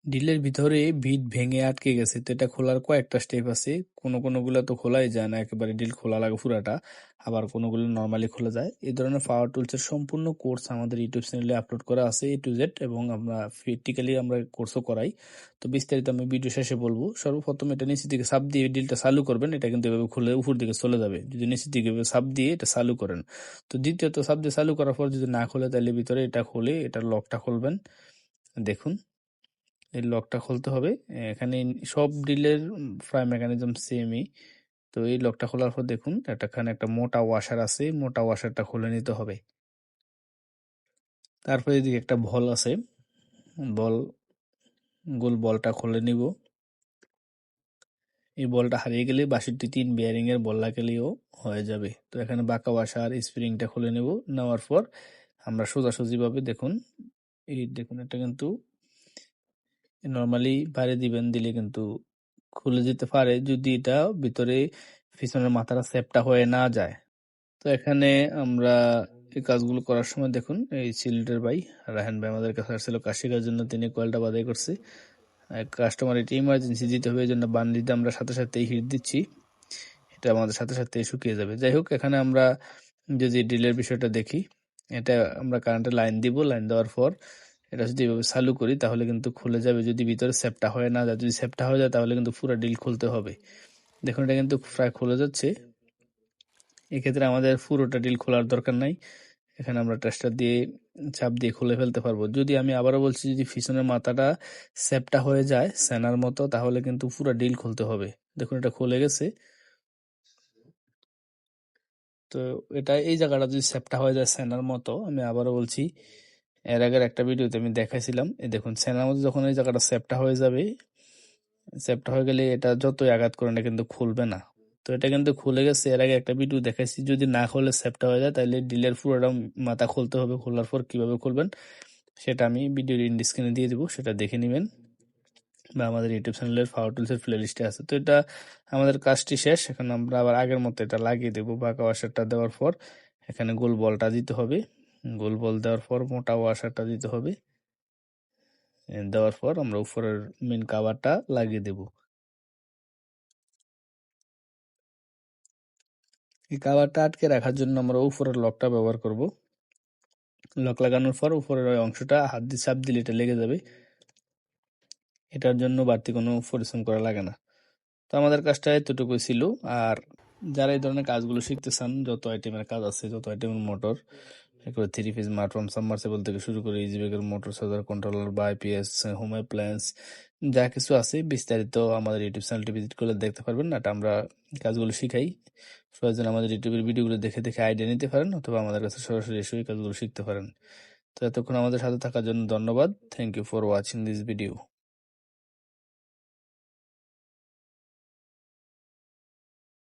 ডিলের ভিতরে বিট ভেঙে আটকে গেছে, তো এটা খোলার কয়েকটা স্টেপ আছে। কোনোগুলো তো খোলাই যায় না, একেবারে ডিল খোলা লাগে পুরাটা। আবার কোনোগুলো নর্মালি খোলা যায়। এই ধরনের পাওয়ার টুলসের সম্পূর্ণ কোর্স আমাদের ইউটিউব চ্যানেলে আপলোড করা আছে A to Z, এবং আমরা প্র্যাকটিক্যালি আমরা কোর্সও করাই। তো বিস্তারিত আমি ভিডিও শেষে বলবো। সর্বপ্রথম এটা নিচের দিকে চাপ দিয়ে ডিলটা চালু করবেন। এটা কিন্তু এভাবে খুলে উপর দিকে চলে যাবে যদি নিচের দিকে এভাবে চাপ দিয়ে এটা চালু করেন। তো দ্বিতীয়ত চাপ দিয়ে চালু করার পর যদি না খোলে, তাহলে ভিতরে এটা খুলে এটার লকটা খুলবেন। দেখুন, এই লকটা খুলতে হবে। এখানে সব ড্রিলের প্রায় মেকানিজম সেমই। তো এই লকটা খোলার পর দেখুন এখানে একটা মোটা ওয়াশার আছে, মোটা ওয়াশারটা খুলে নিতে হবে। তারপরে এদিকে একটা বল আছে, বল, গোল বলটা খুলে নিব। এই বলটা হারিয়ে গেলে 62 বিয়ারিং এর বল লাগালেও হয়ে যাবে। তো এখানে বাঁকা ওয়াশার স্প্রিংটা খুলে নেব। নেওয়ার পর আমরা সোজাসুজি ভাবে দেখুন, এই দেখুন এটা কিন্তু নর্মালি বাইরে দিবেন, দিলে কিন্তু খুলে যেতে পারে যদি এটা ভিতরে পিছনের মাথাটা সেপটা হয়ে না যায়। তো এখানে আমরা এই কাজগুলো করার সময় দেখুন, এই সিলেটের ভাই রায়হান ভাই আমাদের কাছে আসছিল কাজ শেখার জন্য, তিনি কয়েলটা বাধাই করছে। কাস্টমার এটা ইমার্জেন্সি দিতে হবে, এই জন্য বান্ডিতে আমরা সাথে সাথেই হিট দিচ্ছি, এটা আমাদের সাথে সাথে শুকিয়ে যাবে। যাই হোক, এখানে আমরা যদি ড্রিলের বিষয়টা দেখি, এটা আমরা কারেন্টের লাইন দিব। লাইন দেওয়ার পর এটা যদি এভাবে চালু করি, তাহলে কিন্তু খুলে যাবে যদি ভিতরে সেপটা হয়ে না যায়। যদি সেপটা হয়ে যায়, তাহলে কিন্তু পুরো ড্রিল খুলতে হবে। দেখুন এটা কিন্তু প্রায় খুলে যাচ্ছে। এক্ষেত্রে আমাদের পুরোটা ড্রিল খোলার দরকার নাই, এখানে আমরা টেস্টার দিয়ে চাপ দিয়ে খুলে ফেলতে পারবো। যদি আমি আবারও বলছি, যদি পিছনের মাথাটা সেপটা হয়ে যায় সেনার মতো, তাহলে কিন্তু পুরো ড্রিল খুলতে হবে। দেখুন এটা খুলে গেছে। তো এটা এই জায়গাটা যদি সেপটা হয়ে যায় সেনার মতো, আমি আবারও বলছি, এর আগের একটা ভিডিওতে আমি দেখাইছিলাম, এই দেখুন সেনার মতো যখন এই জায়গাটা সেপটা হয়ে যাবে, সেপটা হয়ে গেলে এটা যতই আঘাত করেন এটা কিন্তু খুলবে না। তো এটা কিন্তু খুলে গেছে। এর আগে একটা ভিডিও দেখাইছি, যদি না খুলে সেপটা হয়ে যায়, তাহলে ডিলের পুরোটা মাথা খুলতে হবে। খোলার পর কিভাবে খুলবেন সেটা আমি ভিডিওর ইন ডিসক্রিপশনে দিয়ে দিব, সেটা দেখে নেবেন, বা আমাদের ইউটিউব চ্যানেলের পাওয়ার টুলসের প্লে লিস্টে আছে। তো এটা আমাদের কাজটি শেষ। এখন আমরা আবার আগের মতো এটা লাগিয়ে দেবো। বাঁকা ওয়াশারটা দেওয়ার পর এখানে গোল বলটা দিতে হবে। গোল বল দেওয়ার পর মোটা ওয়াশারটা দিতে হবে। দেওয়ার পর আমরা উপরের মেন কাভারটা লাগিয়ে দেব। এই কাভারটা আটকে রাখার জন্য আমরা উপরের লকটা ব্যবহার করব। লক লাগানোর পর উপরের ওই অংশটা হাত দিয়ে চাপ দিলে এটা লেগে যাবে। এটার জন্য বাড়তি কোনো পরিশ্রম করা লাগে না। তো আমাদের কাজটা এতটুকুই ছিল। আর যারা এই ধরনের কাজগুলো শিখতে চান, যত আইটেমের কাজ আছে, যত আইটেমের মোটর, এরপরে 3 পিস মাঠ পাম্প, সাবমার্সিবল থেকে শুরু করে ইজি ব্রেকের মোটর, চার্জার, কন্ট্রোলার বা আইপিএস, হোম অ্যাপ্লায়েন্স, যা কিছু আছে বিস্তারিত আমাদের ইউটিউব চ্যানেলটি ভিজিট করলে দেখতে পারবেন। এটা আমরা কাজগুলো শিখাই। প্রয়োজন আমাদের ইউটিউবের ভিডিওগুলো দেখে দেখে আইডিয়া নিতে পারেন, অথবা আমাদের কাছে সরাসরি এসে এই কাজগুলো শিখতে পারেন। তো এতক্ষণ আমাদের সাথে থাকার জন্য ধন্যবাদ। Thank you for watching this video.